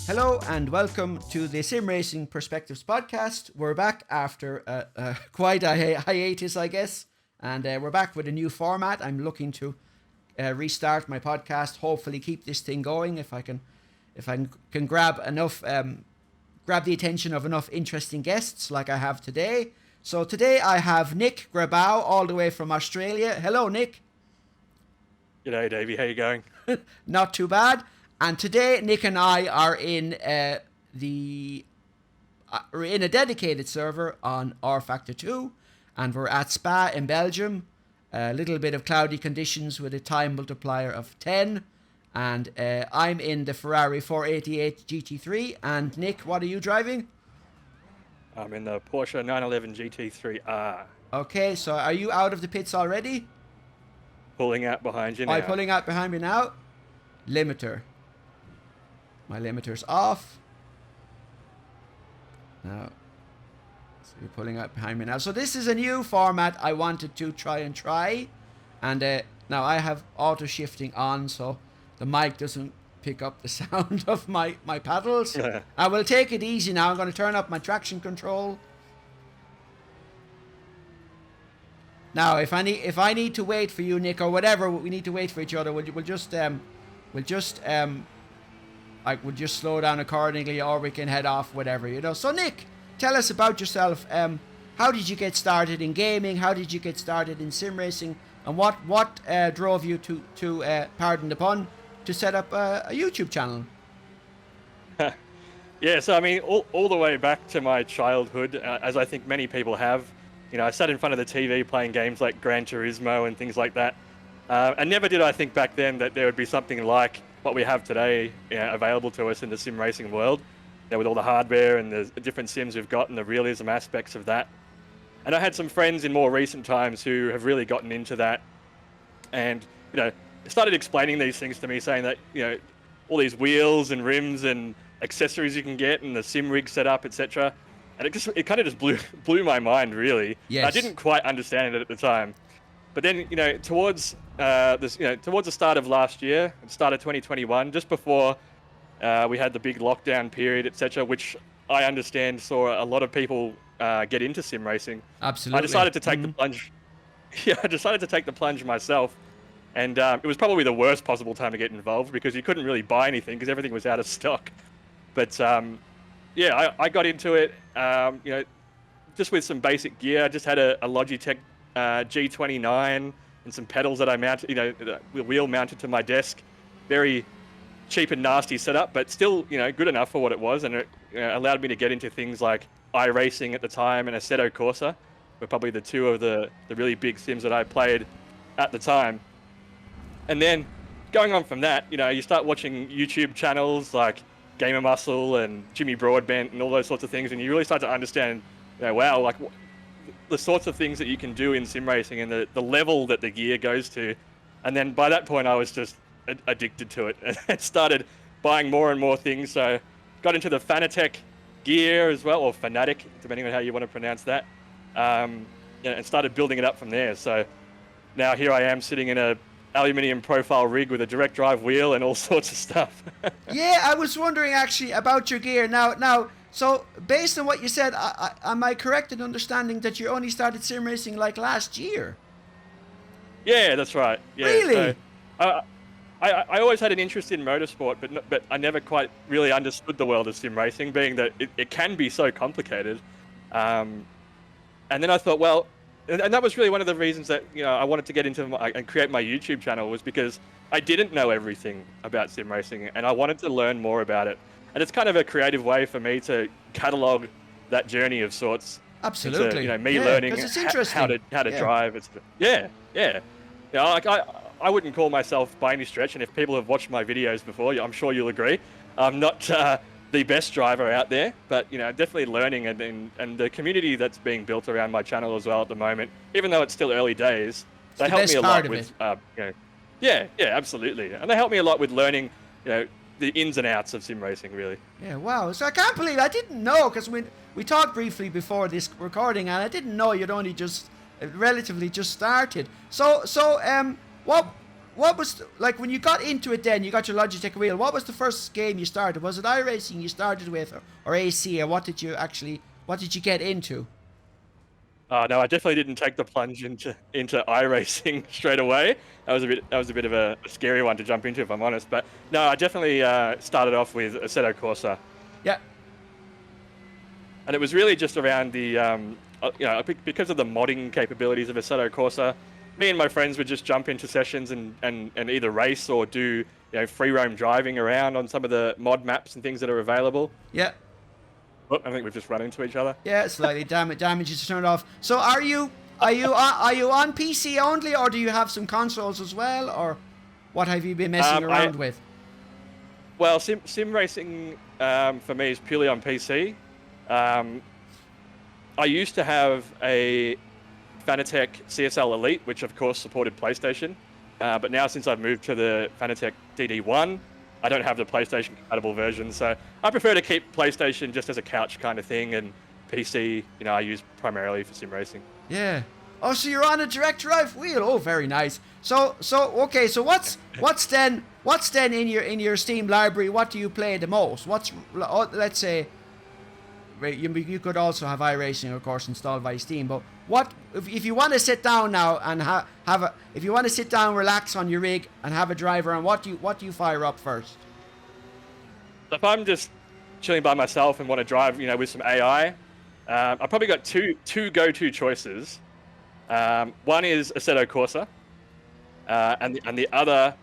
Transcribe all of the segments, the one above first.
Hello and welcome to the Sim Racing Perspectives podcast. We're back after quite a hiatus, I guess, and we're back with a new format. I'm looking to restart my podcast. Hopefully, keep this thing going if I can grab enough, grab the attention of enough interesting guests like I have today. So today I have Nick Grabau all the way from Australia. Hello, Nick. G'day, Davey. How you going? Not too bad. And today, Nick and I are in we're in a dedicated server on R-Factor 2, and we're at Spa in Belgium. A little bit of cloudy conditions with a time multiplier of 10. And I'm in the Ferrari 488 GT3. And Nick, what are you driving? I'm in the Porsche 911 GT3R. Okay, so are you out of the pits already? Pulling out behind you now. I'm pulling out behind me now. Limiter. My limiter's off. Now, so you're pulling out behind me now. So this is a new format I wanted to try. And now I have auto shifting on, so the mic doesn't pick up the sound of my paddles. I will take it easy now. I'm going to turn up my traction control. Now, if I need to wait for you, Nick, or whatever, we need to wait for each other. We'll just slow down accordingly, or we can head off, whatever, you know. So, Nick, tell us about yourself. How did you get started in gaming? How did you get started in sim racing? And what drove you to pardon the pun, to set up a YouTube channel? Yeah, so I mean, all the way back to my childhood, as I think many people have. You know, I sat in front of the TV playing games like Gran Turismo and things like that. And never did I think back then that there would be something like what we have today, available to us in the sim racing world, with all the hardware and the different sims we've got and the realism aspects of that. And I had some friends in more recent times who have really gotten into that, and started explaining these things to me, saying that all these wheels and rims and accessories you can get and the sim rig setup, etc. And it kind of just blew my mind, really. Yes. I didn't quite understand it at the time. But then, towards the start of last year, the start of 2021, just before we had the big lockdown period, etc., which I understand saw a lot of people get into sim racing. Absolutely. I decided to take the plunge. Yeah, I decided to take the plunge myself. And it was probably the worst possible time to get involved, because you couldn't really buy anything because everything was out of stock. But I got into it, just with some basic gear. I just had a Logitech G29 and some pedals that I mounted, the wheel mounted to my desk. Very cheap and nasty setup, but still, good enough for what it was. And it allowed me to get into things like iRacing at the time and Assetto Corsa were probably the two of the really big sims that I played at the time. And then going on from that, you start watching YouTube channels like Gamer Muscle and Jimmy Broadbent and all those sorts of things, and you really start to understand, wow, like the sorts of things that you can do in sim racing and the level that the gear goes to. And then by that point, I was just addicted to it and started buying more and more things. So got into the Fanatec gear as well, or Fanatic, depending on how you want to pronounce that, and started building it up from there. So now here I am sitting in a aluminium profile rig with a direct drive wheel and all sorts of stuff. Yeah, I was wondering actually about your gear. Now, so based on what you said, am I correct in understanding that you only started sim racing like last year? Yeah, that's right. Yeah, really? So, I always had an interest in motorsport, but I never quite really understood the world of sim racing, being that it can be so complicated. And then I thought, well, and that was really one of the reasons that I wanted to get into and create my YouTube channel, was because I didn't know everything about sim racing and I wanted to learn more about it. And it's kind of a creative way for me to catalog that journey of sorts. Absolutely. Into, me learning how to drive. It's like I wouldn't call myself by any stretch, and if people have watched my videos before, I'm sure you'll agree, I'm not the best driver out there, but definitely learning, and the community that's being built around my channel as well at the moment, even though it's still early days, they help me a lot with absolutely, and they help me a lot with learning the ins and outs of sim racing, really. Yeah, wow. So I can't believe I didn't know, because we talked briefly before this recording, and I didn't know you'd only just relatively just started. So what was like when you got into it? Then you got your Logitech wheel. What was the first game you started? Was it iRacing you started with, or AC, or what did you get into? No, I definitely didn't take the plunge into iRacing straight away. That was a bit of a scary one to jump into, if I'm honest. But no, I definitely started off with Assetto Corsa, Yeah. and it was really just around the because of the modding capabilities of Assetto Corsa. Me and my friends would just jump into sessions and either race or do free roam driving around on some of the mod maps and things that are available. Yeah. Oh, I think we've just run into each other. Yeah, slightly damages to turn it off. So are you on PC only, or do you have some consoles as well, or what have you been messing around with? Well, sim racing for me is purely on PC. I used to have a Fanatec CSL Elite, which of course supported PlayStation, but now since I've moved to the Fanatec DD1, I don't have the PlayStation compatible version, so I prefer to keep PlayStation just as a couch kind of thing, and PC, I use primarily for sim racing. Yeah. Oh, so you're on a direct drive wheel. Oh, very nice. So okay. So what's then in your Steam library? What do you play the most? Let's say. You could also have iRacing, of course, installed via Steam. But what if you want to sit down now and if you want to sit down, relax on your rig and have a driver? And what do you fire up first? If I'm just chilling by myself and want to drive, with some AI, I've probably got two go-to choices. One is Assetto Corsa, and the other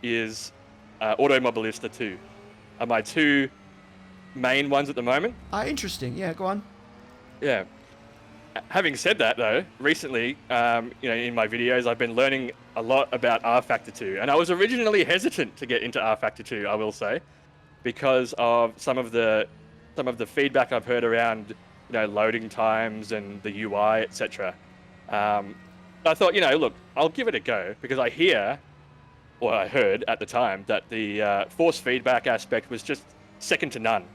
is Automobilista 2. Are my two main ones at the moment. Interesting. Yeah, go on. Yeah. Having said that, though, recently, in my videos, I've been learning a lot about R Factor 2, and I was originally hesitant to get into R Factor 2, I will say, because of some of the feedback I've heard around, loading times and the UI, etc. I thought, look, I'll give it a go because I heard at the time that the force feedback aspect was just second to none.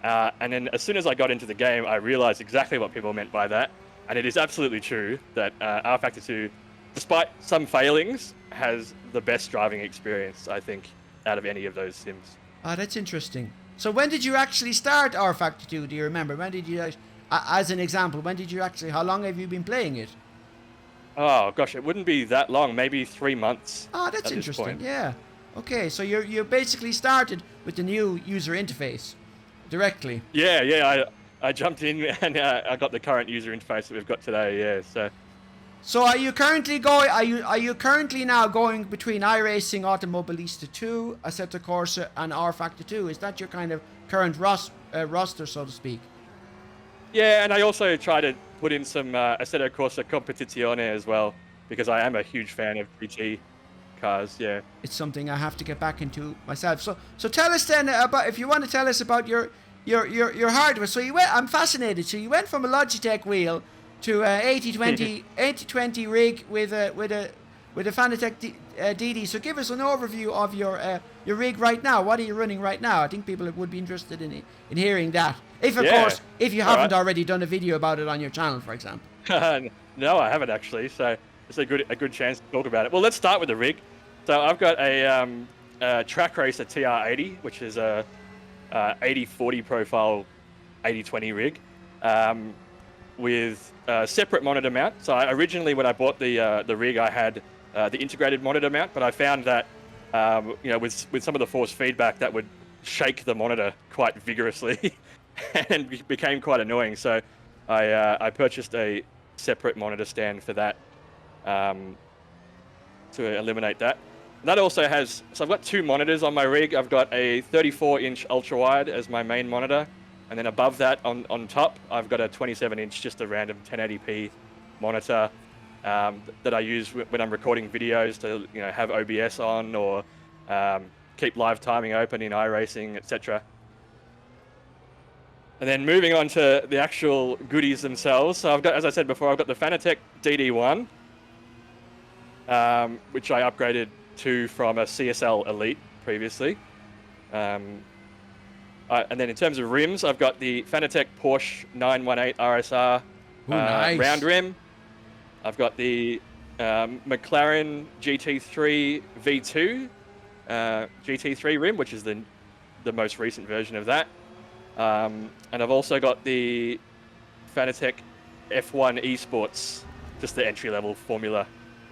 And then as soon as I got into the game, I realized exactly what people meant by that. And it is absolutely true that R Factor 2, despite some failings, has the best driving experience, I think, out of any of those sims. That's interesting. So when did you actually start R Factor 2? Do you remember? When did you, as an example, how long have you been playing it? Oh, gosh, it wouldn't be that long, maybe 3 months. Oh, that's interesting, yeah. Okay, so you basically started with the new user interface directly. Yeah, I jumped in and I got the current user interface that we've got today, yeah, So are you currently now going between iRacing, Automobilista 2, Assetto Corsa, and R Factor 2? Is that your kind of current roster, so to speak? Yeah, and I also try to put in some Assetto Corsa Competizione as well, because I am a huge fan of GT cars, yeah. It's something I have to get back into myself. So tell us then about, if you want to tell us about your hardware. So I'm fascinated. So you went from a Logitech wheel to a 8020 rig with a Fanatec DD. So give us an overview of your rig right now. What are you running right now? I think people would be interested in hearing that. If you haven't already done a video about it on your channel, for example. No, I haven't actually. So it's a good chance to talk about it. Well, let's start with the rig. So I've got a Track Racer TR80, which is a 80/40 profile 80/20 rig, with a separate monitor mount. So originally, when I bought the rig, I had the integrated monitor mount, but I found that with some of the force feedback, that would shake the monitor quite vigorously and became quite annoying. So I purchased a separate monitor stand for that, to eliminate that. And that also has, so I've got two monitors on my rig. I've got a 34-inch ultra wide as my main monitor, and then above that on top, I've got a 27-inch, just a random 1080p monitor that I use when I'm recording videos to have OBS on, or keep live timing open in iRacing, etc. And then moving on to the actual goodies themselves. So I've got, as I said before, I've got the Fanatec DD1, which I upgraded to from a CSL Elite previously. And then in terms of rims, I've got the Fanatec Porsche 918 RSR nice. round rim. I've got the McLaren GT3 V2 GT3 rim, which is the most recent version of that. And I've also got the Fanatec F1 Esports, just the entry-level Formula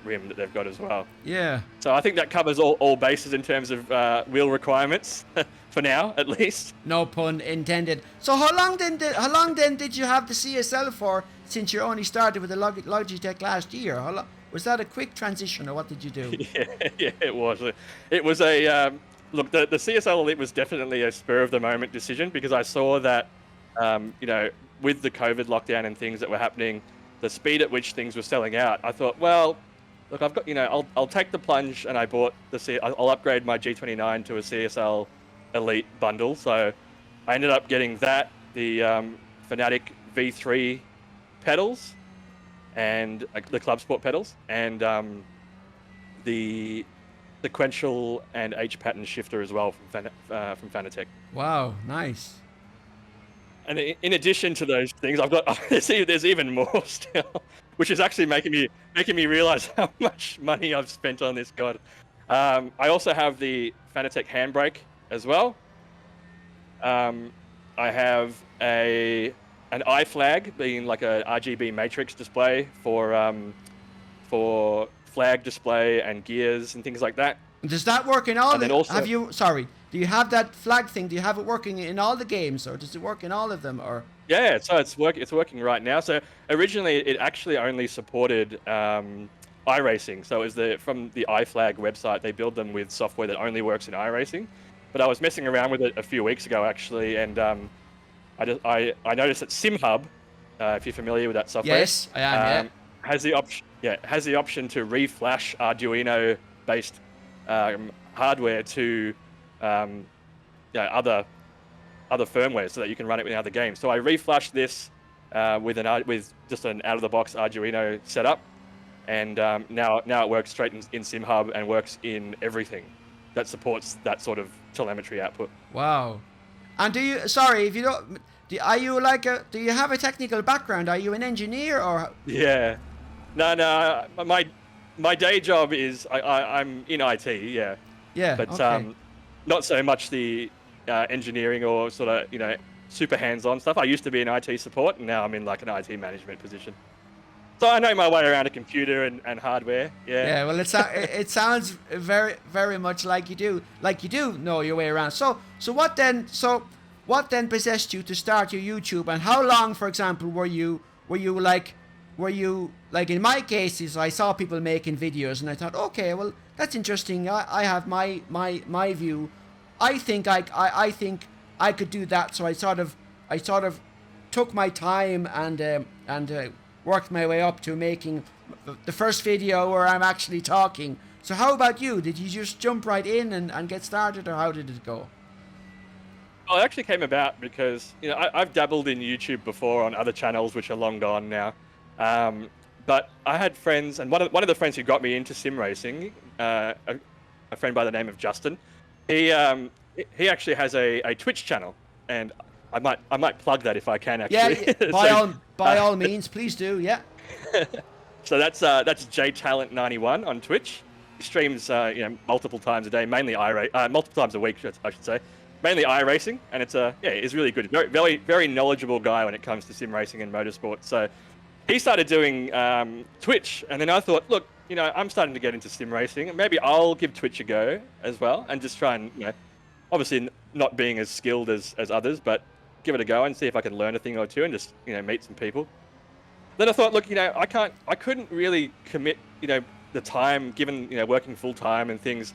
rim that they've got as well. Yeah. So I think that covers all bases in terms of wheel requirements for now, at least. No pun intended. So how long then did you have the CSL for, since you only started with the Logitech last year? How long, was that a quick transition, or what did you do? Yeah, it was. It was a look. The CSL Elite was definitely a spur of the moment decision, because I saw that with the COVID lockdown and things that were happening, the speed at which things were selling out. I thought, well, look, I've got I'll take the plunge, and I bought I'll upgrade my G29 to a CSL Elite bundle. So I ended up getting that, the Fanatic V3 pedals, and the Club Sport pedals, and the sequential and H pattern shifter as well from Fanatec. Wow, nice. And in addition to those things, I've got there's even more still, which is actually making me realize how much money I've spent on this. God, I also have the Fanatec handbrake as well. I have an iFlag, being like a RGB matrix display for flag display and gears and things like that. Does that work in all? Also, do you have that flag thing? Do you have it working in all the games, or does it work in all of them? Or yeah, so it's working right now. So originally it actually only supported iRacing. So it was from the iFlag website. They build them with software that only works in iRacing. But I was messing around with it a few weeks ago actually, and I noticed that SimHub, if you're familiar with that software, yes, I am. has the option to reflash Arduino-based hardware to other firmware, so that you can run it in other games. So I reflashed this with just an out-of-the-box Arduino setup, and now it works straight in SimHub and works in everything that supports that sort of telemetry output. Wow. And do you have a technical background? Are you an engineer or? Yeah. No. My day job is I'm in IT. Yeah. Yeah. But okay. Not so much the engineering or sort of super hands-on stuff. I used to be in IT support, and now I'm in like an IT management position. So I know my way around a computer and hardware. Yeah. Yeah. Well, it sounds very, very much like you do know your way around. So what then possessed you to start your YouTube, and how long, for example, were you like in my cases, I saw people making videos and I thought, okay, well, that's interesting. I have my view. I think I could do that. So I sort of took my time and worked my way up to making the first video where I'm actually talking. So how about you? Did you just jump right in and get started, or how did it go? Well, it actually came about because I've dabbled in YouTube before on other channels which are long gone now. But I had friends, and one of the friends who got me into sim racing, a friend by the name of Justin, he actually has a Twitch channel, and I might plug that if I can actually. Yeah, by all means, please do. Yeah. So that's JTalent91 on Twitch. He streams multiple times a day, mainly multiple times a week, I should say. Mainly iRacing, and it's really good. Very, very, very knowledgeable guy when it comes to sim racing and motorsport. So he started doing Twitch, and then I thought, look, I'm starting to get into sim racing, and maybe I'll give Twitch a go as well, and just try and, obviously not being as skilled as others, but give it a go and see if I can learn a thing or two and just, meet some people. Then I thought, look, I couldn't really commit, the time given, working full time and things.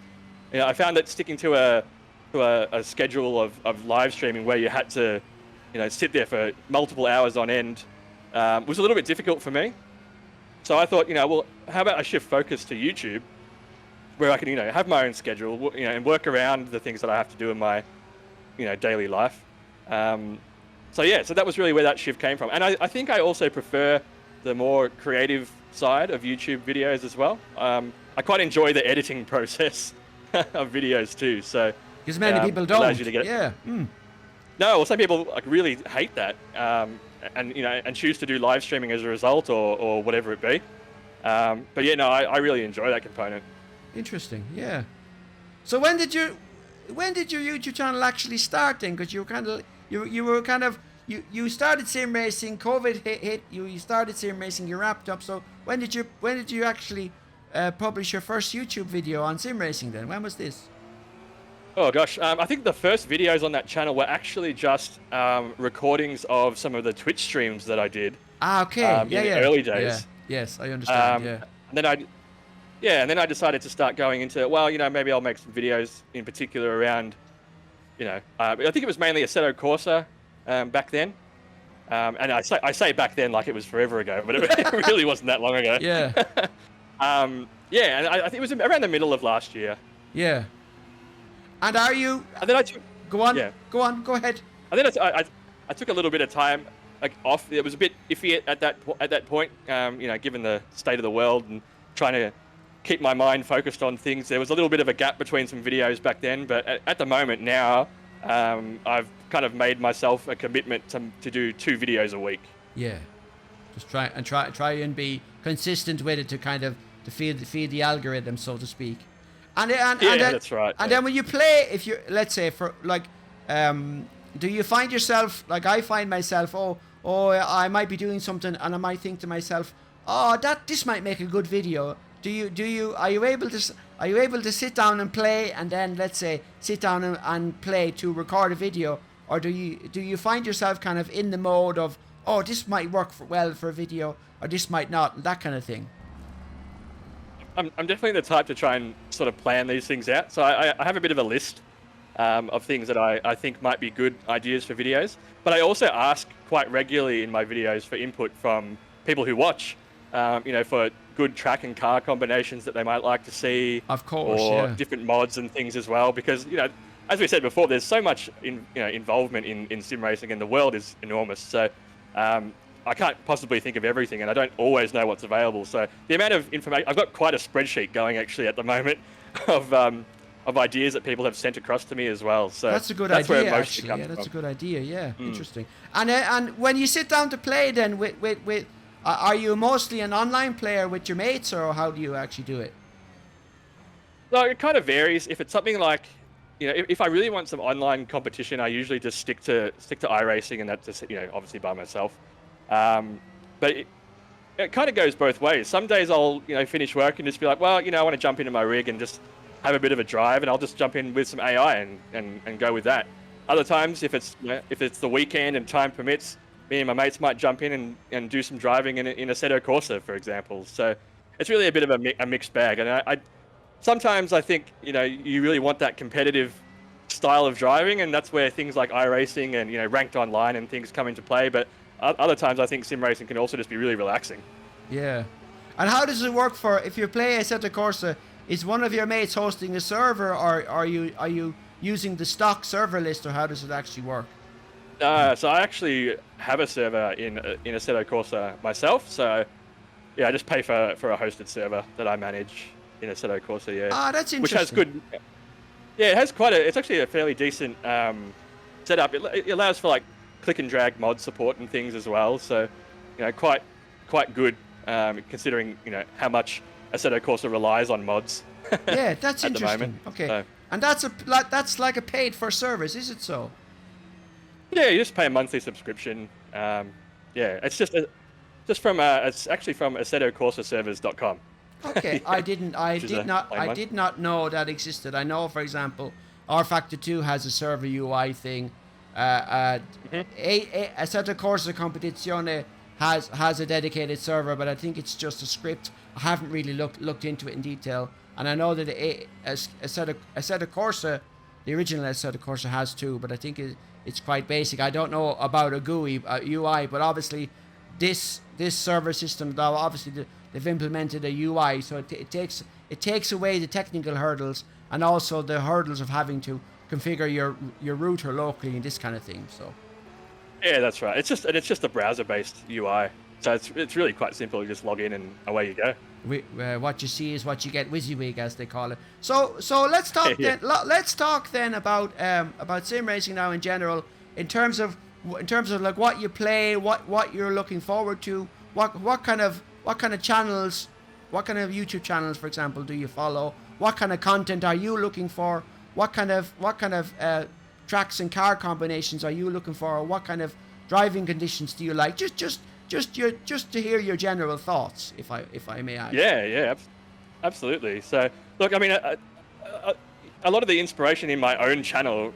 I found that sticking to a schedule of live streaming where you had to, sit there for multiple hours on end was a little bit difficult for me. So I thought, well, how about I shift focus to YouTube, where I can, have my own schedule, and work around the things that I have to do in my, daily life. So that was really where that shift came from. And I think I also prefer the more creative side of YouTube videos as well. I quite enjoy the editing process of videos too. So because many people don't. Allows you to get yeah. No, well, some people really hate that, and choose to do live streaming as a result, or whatever it be. But yeah, no, I really enjoy that component. Interesting. Yeah. So when did your YouTube channel actually start then? Because you were kind of you started sim racing. COVID hit. You started sim racing. You wrapped up. So when did you actually publish your first YouTube video on sim racing? Then when was this? Oh gosh, I think the first videos on that channel were actually just recordings of some of the Twitch streams that I did. Ah, okay. In the early days. Yeah. Yes, I understand. Yeah. And then I decided to start going into, well, maybe I'll make some videos in particular around, I think it was mainly Assetto Corsa back then. And I say back then like it was forever ago, but it really wasn't that long ago. Yeah. Yeah, and I think it was around the middle of last year. Yeah. And are you? And then I took. Go on. Yeah. Go on. Go ahead. And then I took a little bit of time off. It was a bit iffy at that point, given the state of the world and trying to keep my mind focused on things. There was a little bit of a gap between some videos back then, but at the moment now, I've kind of made myself a commitment to do 2 videos a week. Yeah. Just try and be consistent with it to feed the algorithm, so to speak. And that's right. And then when you play, if you let's say for like, do you find yourself like I find myself? Oh, I might be doing something, and I might think to myself, this might make a good video. Are you able to sit down and play, and then let's say sit down and play to record a video, or do you find yourself kind of in the mode of, this might work well for a video, or this might not, that kind of thing? I'm definitely the type to try and sort of plan these things out. So I have a bit of a list of things that I think might be good ideas for videos. But I also ask quite regularly in my videos for input from people who watch, for good track and car combinations that they might like to see. Of course, or different mods and things as well. Because, as we said before, there's so much involvement in sim racing, and the world is enormous. So I can't possibly think of everything, and I don't always know what's available. So the amount of information, I've got quite a spreadsheet going actually at the moment of ideas that people have sent across to me as well. So that's a good idea. Where it actually, yeah, that's a good idea. Yeah, interesting. And when you sit down to play, then with are you mostly an online player with your mates, or how do you actually do it? So it kind of varies. If it's something like, if I really want some online competition, I usually just stick to iRacing, and that's just, obviously by myself. But it kind of goes both ways. Some days I'll, finish work and just be like, well, I want to jump into my rig and just have a bit of a drive, and I'll just jump in with some AI and go with that. Other times, if it's the weekend and time permits, me and my mates might jump in and do some driving in Assetto Corsa, for example. So it's really a bit of a mixed bag. And I sometimes I think, you really want that competitive style of driving, and that's where things like iRacing and, ranked online and things come into play. But other times I think sim racing can also just be really relaxing. Yeah. And how does it work if you play Assetto Corsa? Is one of your mates hosting a server, or are you using the stock server list, or how does it actually work? So I actually have a server in Assetto Corsa myself. So yeah, I just pay for a hosted server that I manage in Assetto Corsa. Yeah. Ah, that's interesting. Which has good. Yeah, it has it's actually a fairly decent setup. It allows for like click and drag mod support and things as well. So quite good considering how much Assetto Corsa relies on mods. Yeah, that's at interesting. The moment. Okay. So, and that's like a paid for service, is it so? Yeah, you just pay a monthly subscription. Yeah, it's it's actually from AssettoCorsaServers.com. Okay, I did not know that existed. I know, for example, R Factor 2 has a server UI thing. Assetto Corsa Competizione has a dedicated server, but I think it's just a script. I haven't really looked into it in detail, and I know that Assetto Corsa, the original Assetto Corsa, has two, but I think it's quite basic. I don't know about a GUI UI, but obviously this server system, though, obviously they've implemented a UI, so it takes away the technical hurdles and also the hurdles of having to configure your router locally and this kind of thing. So yeah, that's right. It's just a browser-based UI, so it's really quite simple. You just log in and away you go. What you see is what you get, WYSIWYG as they call it. So let's talk yeah. Let's talk then about sim racing now in general, in terms of like what you play, what you're looking forward to, what kind of channels YouTube channels, for example, do you follow? What kind of content are you looking for? What kind of tracks and car combinations are you looking for? Or what kind of driving conditions do you like? Just to hear your general thoughts, if I may ask. Yeah, absolutely. So look, I mean, a lot of the inspiration in my own channel,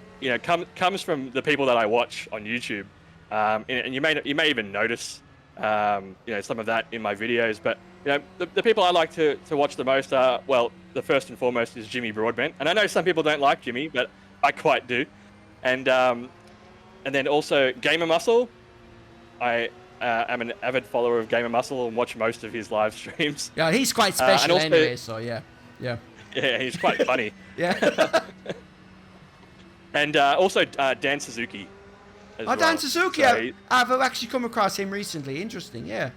comes from the people that I watch on YouTube, and you may even notice, some of that in my videos. But the people I like to watch the most are, well, the first and foremost is Jimmy Broadbent, and I know some people don't like Jimmy, but I quite do. And then also Gamer Muscle. I am an avid follower of Gamer Muscle and watch most of his live streams. Yeah, he's quite special anyway, so yeah. Yeah, he's quite funny. Yeah. And also Dan Suzuki. Dan Suzuki, so I've actually come across him recently. Interesting, yeah.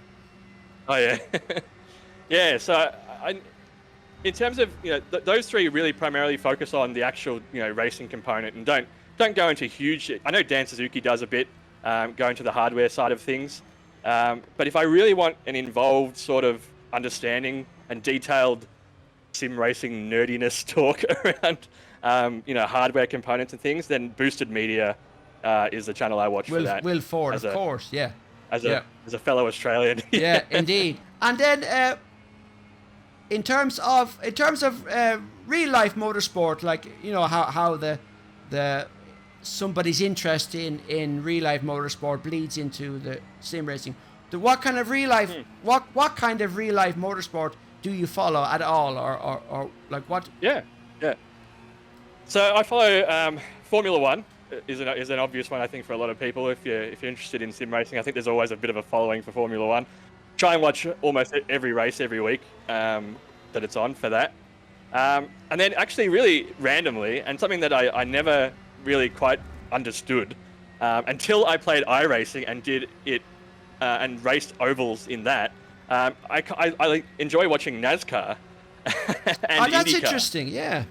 Oh yeah. Yeah, so in terms of those three really primarily focus on the actual racing component and don't go into huge. I know Dan Suzuki does a bit, go into the hardware side of things, but if I really want an involved sort of understanding and detailed sim racing nerdiness talk around hardware components and things, then Boosted Media is the channel I watch for that. Will Ford, of course, yeah. As a fellow Australian. Yeah, indeed. And then in terms of real life motorsport, like how the somebody's interest in real life motorsport bleeds into the sim racing. What kind of real life what kind of real life motorsport do you follow at all, or like what? Yeah. So I follow Formula One. Is an obvious one, I think, for a lot of people. If you're interested in sim racing, I think there's always a bit of a following for Formula One. Try and watch almost every race every week that it's on for that. And then actually really randomly, and something that I never really quite understood until I played iRacing and did it and raced ovals in that. I enjoy watching NASCAR and that's IndyCar. Interesting, yeah.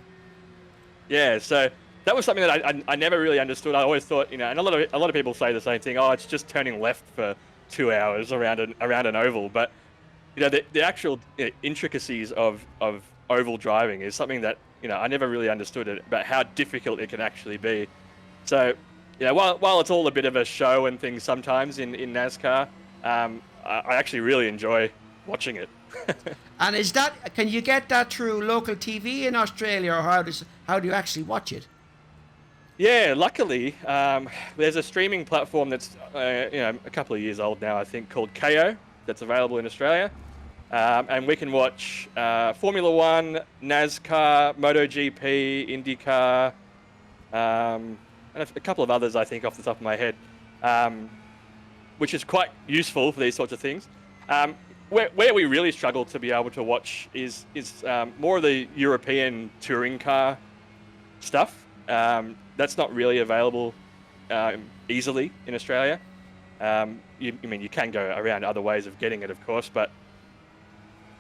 Yeah, so that was something that I never really understood. I always thought, and a lot of people say the same thing. Oh, it's just turning left for 2 hours around an oval. But the actual intricacies of oval driving is something that I never really understood about how difficult it can actually be. So while it's all a bit of a show and things sometimes in NASCAR, I actually really enjoy watching it. And can you get that through local TV in Australia, or how do you actually watch it? Yeah, luckily, there's a streaming platform that's a couple of years old now, I think, called KO, that's available in Australia, and we can watch Formula One, NASCAR, MotoGP, IndyCar, and a couple of others, I think, off the top of my head, which is quite useful for these sorts of things. Where we really struggle to be able to watch is more of the European touring car stuff. That's not really available easily in Australia. You can go around other ways of getting it, of course, but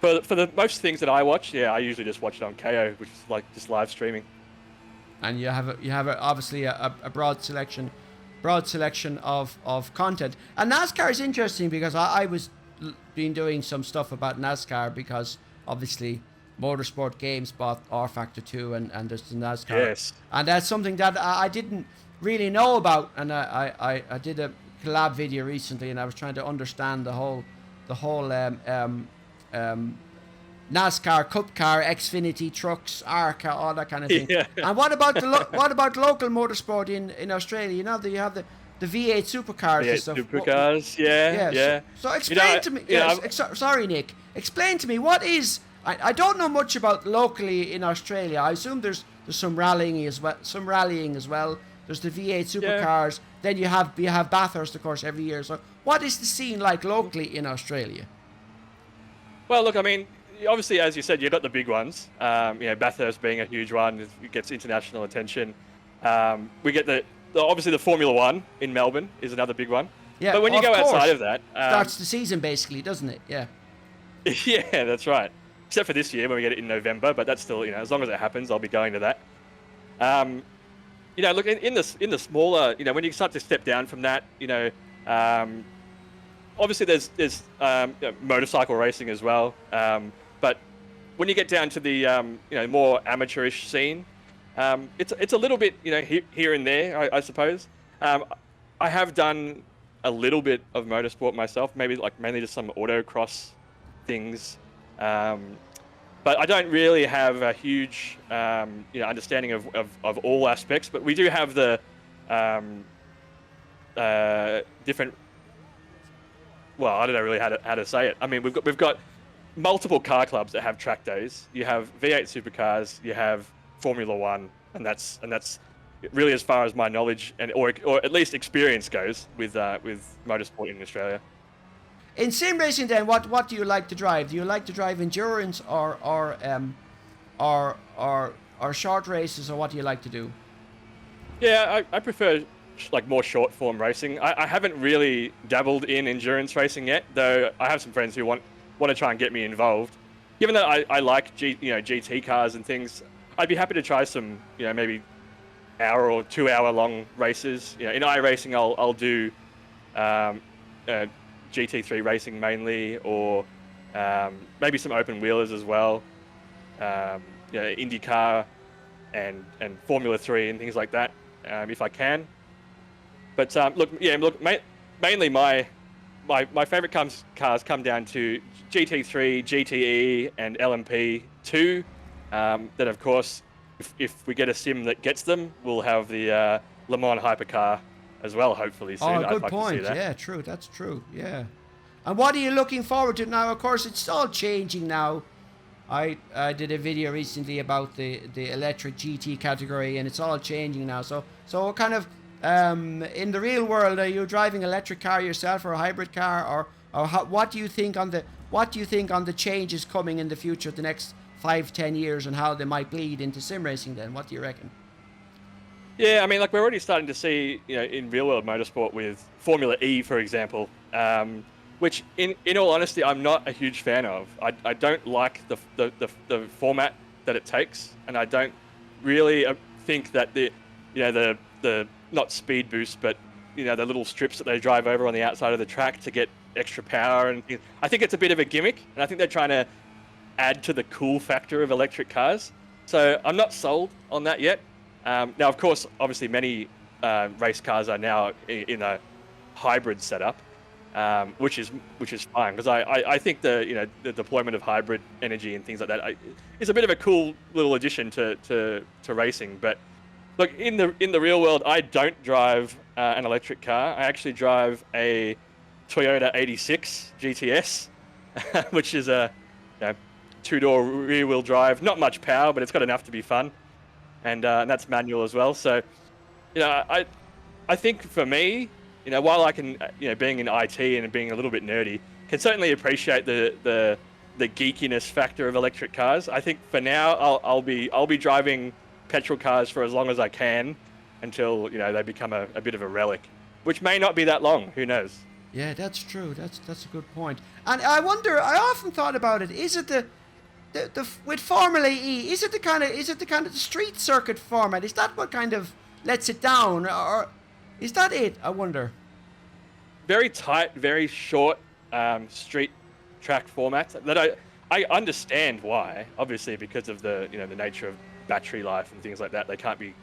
for the most things that I watch, I usually just watch it on KO, which is like just live streaming. And you have obviously a broad selection of content. And NASCAR is interesting because I was been doing some stuff about NASCAR because obviously Motorsport Games bought R Factor 2 and there's the NASCAR. Yes. And that's something that I didn't really know about, and I did a collab video recently, and I was trying to understand the whole NASCAR Cup car, Xfinity trucks, ARCA, all that kind of thing. Yeah. And what about local motorsport in Australia? That you have the V8 supercars and stuff. Supercars, yeah. So explain to me. Sorry, Nick. Explain to me what is. I don't know much about locally in Australia. I assume there's some rallying as well. There's the V8 supercars. Then you have Bathurst, of course, every year. So what is the scene like locally in Australia? Well, look, I mean, obviously, as you said, you've got the big ones. Bathurst being a huge one, it gets international attention. We get obviously the Formula One in Melbourne is another big one. Yeah, but when you go outside of that, starts the season basically, doesn't it? Yeah. Yeah, that's right. Except for this year when we get it in November, but that's still, as long as it happens, I'll be going to that. Look, in the smaller, when you start to step down from that, obviously there's motorcycle racing as well. But when you get down to the more amateurish scene, it's a little bit here and there, I suppose. I have done a little bit of motorsport myself, maybe like mainly just some autocross things, but I don't really have a huge understanding of all aspects. But we do have the different. Well, I don't know really how to say it. I mean, we've got multiple car clubs that have track days. You have V8 supercars, you have Formula One, and that's really as far as my knowledge or at least experience goes with motorsport in Australia. In sim racing, then, what do you like to drive? Do you like to drive endurance or short races, or what do you like to do? Yeah, I prefer like more short form racing. I haven't really dabbled in endurance racing yet, though I have some friends who want to try and get me involved. Given that I like GT cars and things, I'd be happy to try some maybe hour or 2 hour long races. In iRacing I'll do GT3 racing mainly, or maybe some open wheelers as well. IndyCar and Formula 3 and things like that, if I can. But mainly my favorite cars come down to GT3, GTE, and LMP2. Then of course, if we get a sim that gets them, we'll have the Le Mans hypercar as well, hopefully soon. Oh, good point. Yeah, true. That's true. Yeah. And what are you looking forward to now? Of course, it's all changing now. I did a video recently about the electric GT category, and it's all changing now. So kind of in the real world, are you driving an electric car yourself, or a hybrid car, or what do you think on the changes coming in the future, the next 5-10 years, and how they might bleed into sim racing? Then, what do you reckon? Yeah, I mean, like we're already starting to see, in real world motorsport with Formula E, for example, which in all honesty, I'm not a huge fan of. I don't like the format that it takes, and I don't really think that the not speed boost, but the little strips that they drive over on the outside of the track to get extra power, and I think it's a bit of a gimmick, and I think they're trying to add to the cool factor of electric cars. So I'm not sold on that yet. Now, of course, obviously many race cars are now in a hybrid setup, which is fine, because I think the deployment of hybrid energy and things like that is a bit of a cool little addition to racing. But look, in the real world, I don't drive an electric car. I actually drive a Toyota 86 GTS, which is a 2-door rear-wheel drive. Not much power, but it's got enough to be fun, and that's manual as well. So, I think for me, while I can, being in IT and being a little bit nerdy, can certainly appreciate the geekiness factor of electric cars. I think for now, I'll be driving petrol cars for as long as I can, until they become a bit of a relic, which may not be that long. Who knows? Yeah, that's true. That's a good point. And I wonder, I often thought about it. Is it the with Formula E? Is it the kind of the street circuit format? Is that what kind of lets it down, or is that it? I wonder. Very tight, very short street track format. That I understand why. Obviously, because of the the nature of battery life and things like that. They can't be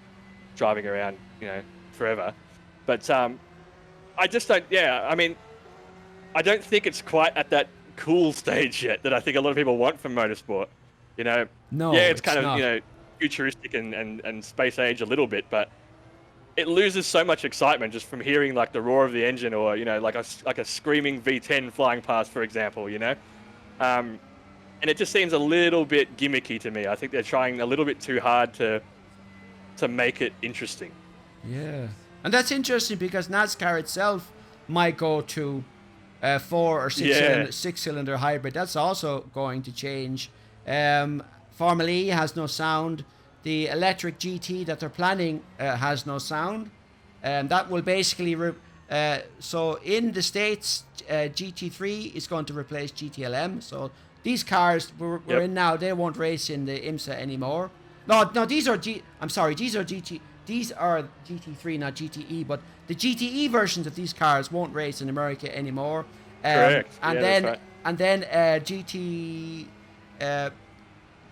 driving around forever. But I just don't. Yeah, I mean, I don't think it's quite at that cool stage yet that I think a lot of people want from motorsport. No, yeah, it's kind of not. Futuristic and space age a little bit, but it loses so much excitement just from hearing like the roar of the engine, or like a screaming V10 flying past, for example. And it just seems a little bit gimmicky to me. I think they're trying a little bit too hard to make it interesting. Yeah, and that's interesting because NASCAR itself might go to 4 or 6 cylinder hybrid. That's also going to change. Formula E has no sound. The electric GT that they're planning has no sound. That will basically so in the States, GT3 is going to replace GTLM. So these cars we're in now, they won't race in the IMSA anymore. No, these are these are GT3, not GTE. But the GTE versions of these cars won't race in America anymore. Correct. And then GT.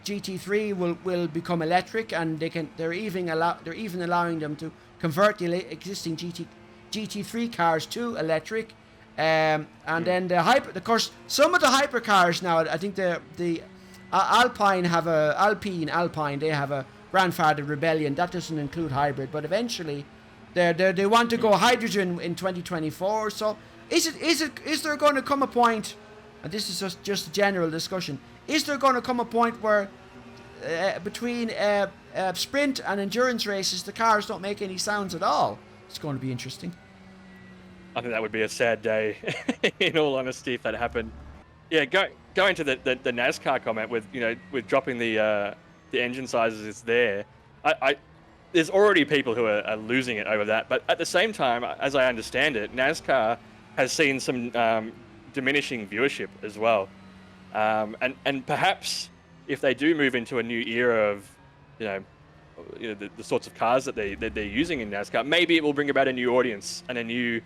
GT3 will become electric, and they're even allowing them to convert the existing GT3 cars to electric. And then of course, some of the hypercars now. I think the Alpine have Alpine. They have a grandfather rebellion that doesn't include hybrid, but eventually, they want to go hydrogen in 2024. So is there going to come a point? And this is just a general discussion. Is there going to come a point where between sprint and endurance races, the cars don't make any sounds at all? It's going to be interesting. I think that would be a sad day, in all honesty, if that happened. Yeah, going to the NASCAR comment with dropping the engine sizes is there. There's already people who are losing it over that, but at the same time, as I understand it, NASCAR has seen some diminishing viewership as well, and perhaps if they do move into a new era of the sorts of cars that they're using in NASCAR, maybe it will bring about a new audience and a new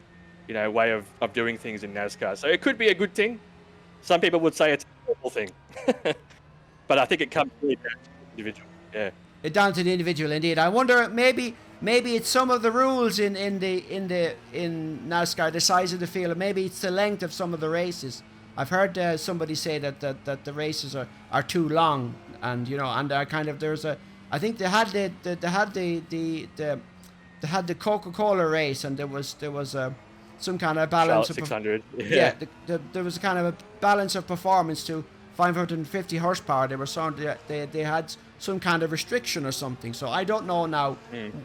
way of doing things in NASCAR. So it could be a good thing. Some people would say it's a horrible thing, but I think it comes really down to the individual. Yeah, down to the individual, indeed. I wonder maybe it's some of the rules in NASCAR, the size of the field, or maybe it's the length of some of the races. I've heard somebody say that the races are too long, and and kind of I think they had the Coca-Cola race, and there was some kind of balance of 600. There was a kind of a balance of performance to 550 horsepower. They were they had some kind of restriction or something. So I don't know now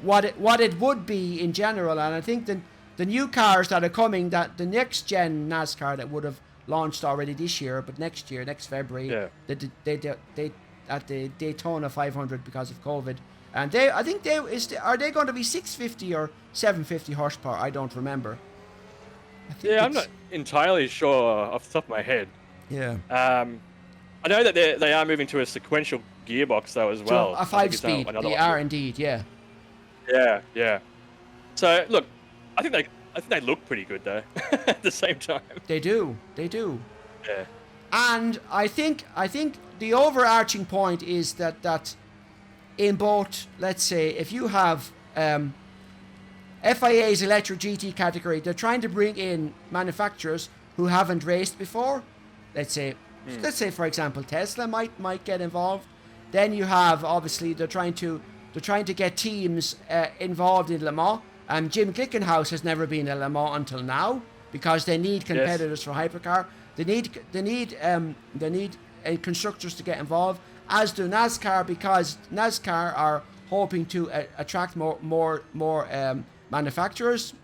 what it would be in general. And I think the new cars that are coming, that the next gen NASCAR that would have launched already this year, but next February, they at the Daytona 500 because of COVID. And are they going to be 650 or 750 horsepower? I don't remember. I'm not entirely sure off the top of my head. Yeah. I know that they are moving to a sequential gearbox though as well. A 5-speed. They are indeed. Yeah. Yeah. So look, I think they look pretty good though. At the same time. They do. Yeah. And I think the overarching point is that in both, let's say, if you have FIA's electric GT category, they're trying to bring in manufacturers who haven't raced before. Let's say for example Tesla might get involved. Then you have, obviously, they're trying to get teams involved in Le Mans. Jim Glickenhaus has never been at Le Mans until now because they need competitors for hypercar. They need constructors to get involved, as do NASCAR, because NASCAR are hoping to attract more manufacturers,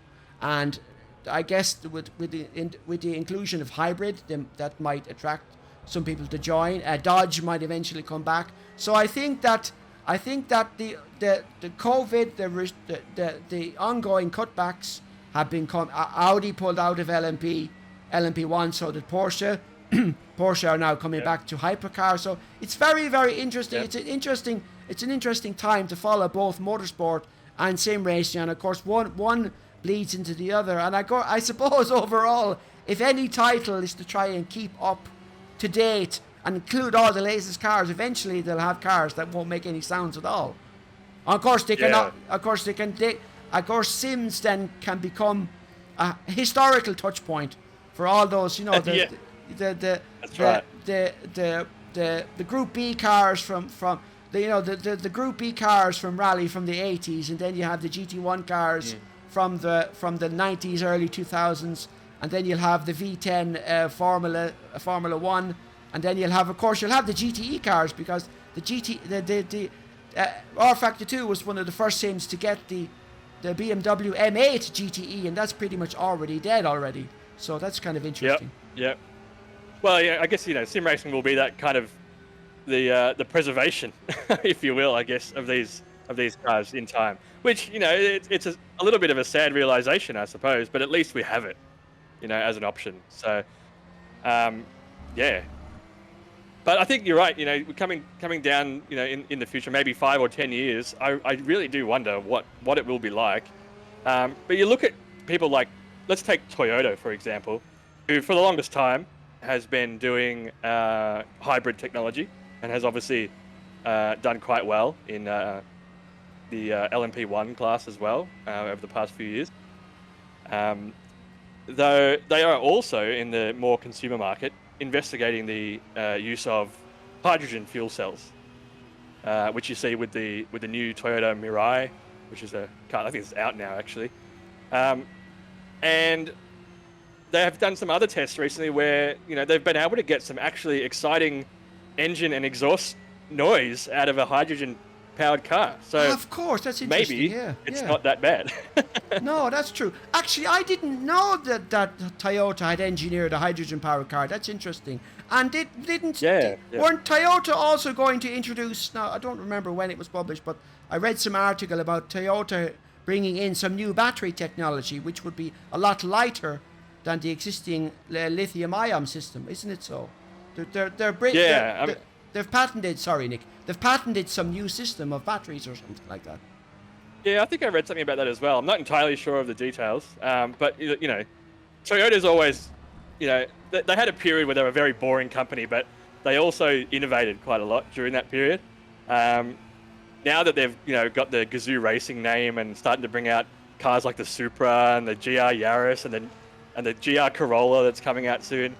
and I guess with the inclusion of hybrid, that might attract some people to join. Dodge might eventually come back. So I think that the COVID, the ongoing cutbacks have been Audi pulled out of LMP1, so did Porsche. Porsche are now coming back to hypercar. So it's very, very interesting. Yep. It's an interesting time to follow both motorsport and sim racing, and of course one bleeds into the other. And I suppose overall, if any title is to try and keep up to date and include all the latest cars, eventually they'll have cars that won't make any sounds at all. And of course they cannot. Of course sims then can become a historical touch point for all those, the Group B cars from the Group B cars from Rally from the 80s, and then you have the GT1 cars from the 90s, early 2000s, and then you'll have the V10 Formula 1, and then you'll have the GTE cars, because the R Factor 2 was one of the first sims to get the BMW M8 GTE, and that's pretty much already dead already. So that's kind of interesting. Yep. Well, yeah, I guess sim racing will be that kind of the preservation, if you will, I guess, of these cars in time. Which it's a little bit of a sad realization, I suppose, but at least we have it, as an option. So, yeah. But I think you're right. Coming down, in the future, maybe 5 or 10 years, I really do wonder what it will be like. But you look at people like, let's take Toyota, for example, who for the longest time has been doing hybrid technology and has obviously done quite well in the LMP1 class as well over the past few years. Though they are also in the more consumer market investigating the use of hydrogen fuel cells, which you see with the new Toyota Mirai, which is a car I think it's out now actually, and they have done some other tests recently where they've been able to get some actually exciting engine and exhaust noise out of a hydrogen powered car. So of course, that's interesting. maybe it's not that bad. No, that's true. Actually, I didn't know that Toyota had engineered a hydrogen-powered car. That's interesting. And weren't Toyota also going to introduce? Now, I don't remember when it was published, but I read some article about Toyota bringing in some new battery technology, which would be a lot lighter than the existing lithium-ion system, isn't it? So, they've patented. Sorry, Nick. They've patented some new system of batteries or something like that. Yeah, I think I read something about that as well. I'm not entirely sure of the details, but Toyota's always, they had a period where they were a very boring company, but they also innovated quite a lot during that period. Now that they've got the Gazoo Racing name and starting to bring out cars like the Supra and the GR Yaris and the GR Corolla that's coming out soon,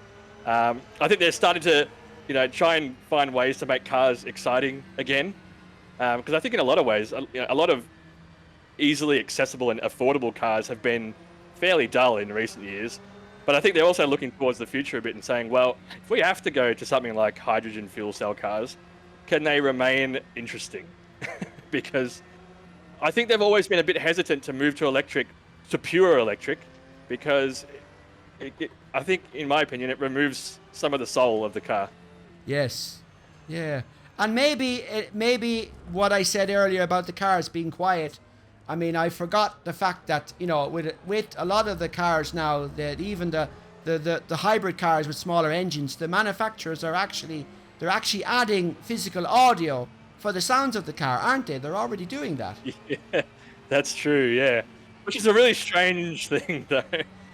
I think they're starting to try and find ways to make cars exciting again, because I think in a lot of ways, a lot of easily accessible and affordable cars have been fairly dull in recent years. But I think they're also looking towards the future a bit and saying, well, if we have to go to something like hydrogen fuel cell cars, can they remain interesting? Because I think they've always been a bit hesitant to move to pure electric, because I think, in my opinion, it removes some of the soul of the car. Yes. Yeah. And maybe what I said earlier about the cars being quiet, I mean, I forgot the fact that, with a lot of the cars now, that even the hybrid cars with smaller engines, the manufacturers they're actually adding physical audio for the sounds of the car, aren't they? They're already doing that. Yeah, that's true, yeah. Which is a really strange thing, though.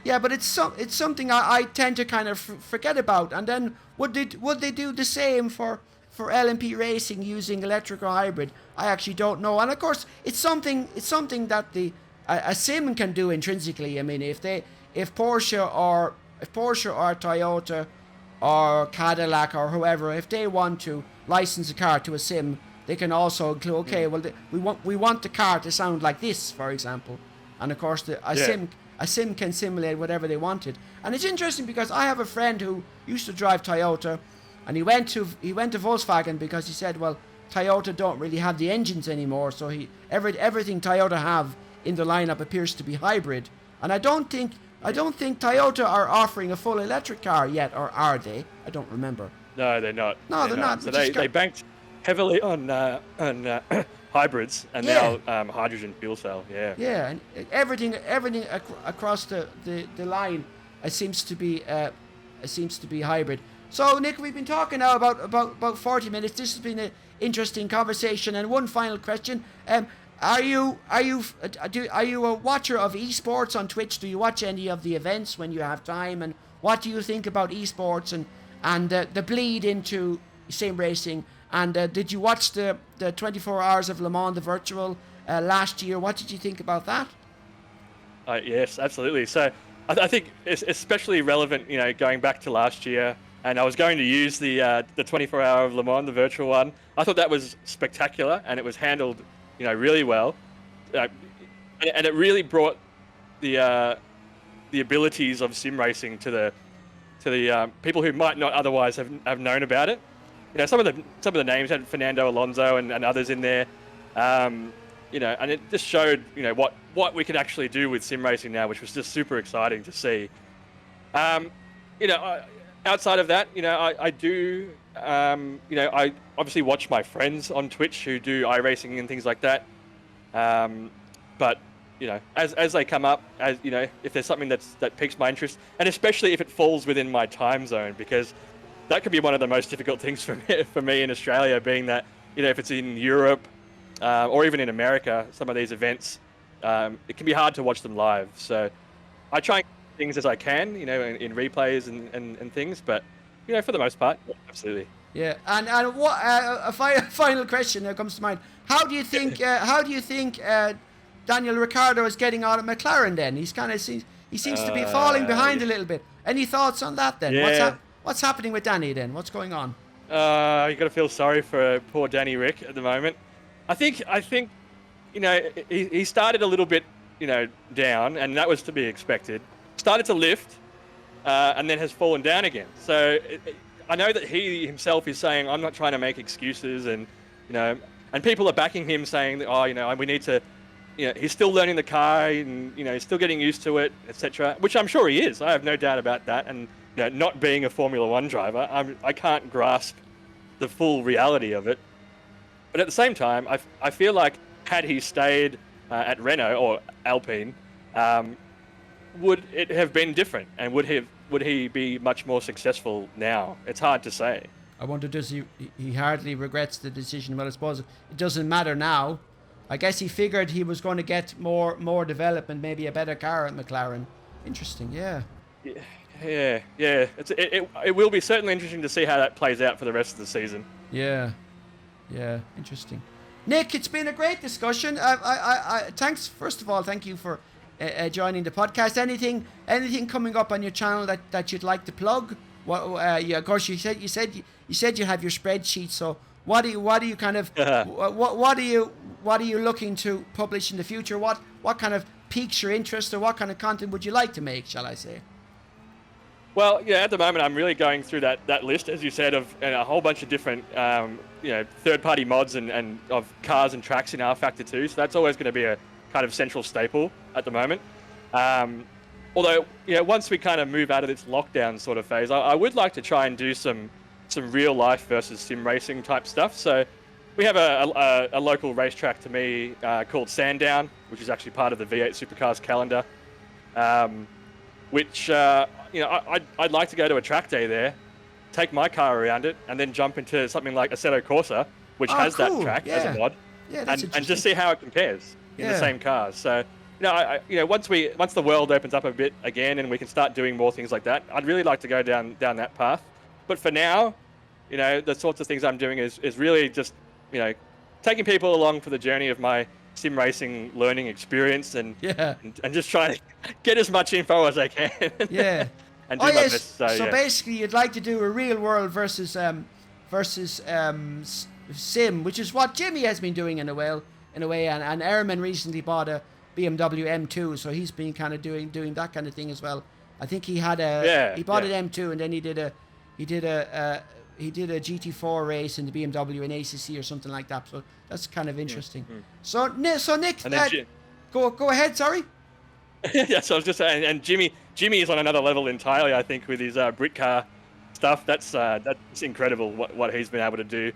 Yeah, but it's something I tend to kind of forget about. And then would they do the same for LMP racing using electric or hybrid? I actually don't know. And of course, it's something that a sim can do intrinsically. I mean, if Porsche or Toyota or Cadillac or whoever, if they want to license a car to a sim, they can also include, okay, well, we want the car to sound like this, for example. And of course, a sim can simulate whatever they wanted. And it's interesting because I have a friend who used to drive Toyota, and he went to Volkswagen because he said, well, Toyota don't really have the engines anymore, so everything Toyota have in the lineup appears to be hybrid. And I don't think Toyota are offering a full electric car yet, or are they? I don't remember. No, they're not. No, they're not. So they banked heavily on hybrids and now hydrogen fuel cell. Yeah. Yeah, and everything across the line seems to be hybrid. So, Nick, we've been talking now about 40 minutes. This has been an interesting conversation. And one final question: are you a watcher of esports on Twitch? Do you watch any of the events when you have time? And what do you think about esports and the bleed into sim racing? And did you watch the 24 Hours of Le Mans, the virtual, last year? What did you think about that? Yes, absolutely. So I think it's especially relevant, going back to last year. And I was going to use the 24 Hour of Le Mans, the virtual one. I thought that was spectacular, and it was handled, really well. And it really brought the abilities of sim racing to the people who might not otherwise have known about it. Some of the names had Fernando Alonso and others in there. And it just showed, what we could actually do with sim racing now, which was just super exciting to see. Outside of that, I do, I obviously watch my friends on Twitch who do iRacing and things like that. But, as they come up, if there's something that piques my interest, and especially if it falls within my time zone, because that could be one of the most difficult things for me in Australia, being that, if it's in Europe or even in America, some of these events, it can be hard to watch them live. So I try and things as I can, in replays and things, but for the most part, absolutely. Yeah, and what final question that comes to mind? How do you think Daniel Ricciardo is getting on at McLaren? Then he seems to be falling behind a little bit. Any thoughts on that? Then Yeah. what's happening with Danny? Then what's going on? You got to feel sorry for poor Danny Rick at the moment. I think he started a little bit down, and that was to be expected. Started to lift, and then has fallen down again. So I know that he himself is saying, I'm not trying to make excuses, and and people are backing him saying that, we need to, he's still learning the car, and he's still getting used to it, etc. Which I'm sure he is. I have no doubt about that. And not being a Formula One driver, I can't grasp the full reality of it. But at the same time, I feel like had he stayed at Renault or Alpine, would it have been different, and would he be much more successful now? It's hard to say. I wonder, does he hardly regrets the decision? Well, I suppose it doesn't matter now. I guess he figured he was going to get more development, maybe a better car at McLaren. Interesting, yeah. Yeah. It will be certainly interesting to see how that plays out for the rest of the season. Yeah, interesting. Nick, it's been a great discussion. Thanks. First of all, thank you for joining the podcast. Anything coming up on your channel that you'd like to plug? Of course, you said you have your spreadsheet. So what are you kind of what are you looking to publish in the future? What kind of piques your interest, or what kind of content would you like to make? Shall I say? Well, yeah, at the moment I'm really going through that list, as you said, of a whole bunch of different third-party mods and of cars and tracks in R Factor 2. So that's always going to be a kind of central staple at the moment. Although, once we kind of move out of this lockdown sort of phase, I would like to try and do some real life versus sim racing type stuff. So we have a local racetrack to me called Sandown, which is actually part of the V8 Supercars calendar. Which I'd like to go to a track day there, take my car around it, and then jump into something like Assetto Corsa, which has cool. that track as a mod, and just see how it compares in the same cars. So once the world opens up a bit again and we can start doing more things like that, I'd really like to go down that path. But for now, the sorts of things I'm doing is really just taking people along for the journey of my sim racing learning experience and just try to get as much info as I can. Yeah. And do my best. So basically, you'd like to do a real world versus sim, which is what Jimmy has been doing in a way. And Ehrman recently bought a BMW M2, so he's been kind of doing that kind of thing as well. I think he had he bought an M2, and then he did a GT4 race in the BMW and ACC or something like that. So that's kind of interesting. So Nick, go ahead. Sorry. Yeah, so I was just saying, and Jimmy is on another level entirely. I think with his Brit car stuff, that's incredible what he's been able to do.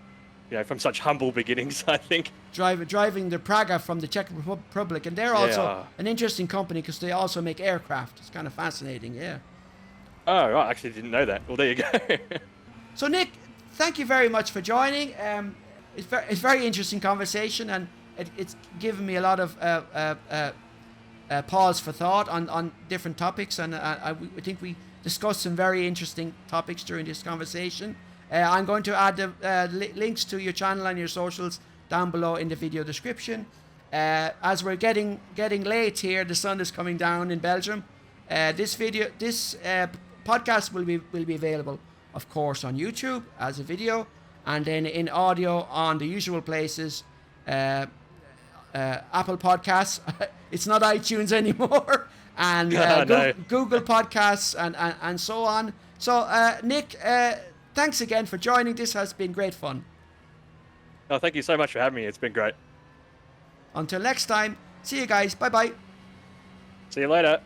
From such humble beginnings, I think. Driving the Praga from the Czech Republic, and they're also an interesting company because they also make aircraft. It's kind of fascinating, yeah. Oh, right, I actually didn't know that. Well, there you go. So, Nick, thank you very much for joining. It's a very interesting conversation, and it's given me a lot of pause for thought on different topics, and I think we discussed some very interesting topics during this conversation. I'm going to add the links to your channel and your socials down below in the video description. As we're getting late here, the sun is coming down in Belgium. This podcast will be available, of course, on YouTube as a video, and then in audio on the usual places. Apple Podcasts. It's not iTunes anymore, and Google Podcasts and so on. So, Nick, thanks again for joining. This has been great fun. Oh, thank you so much for having me. It's been great. Until next time, see you guys. Bye-bye. See you later.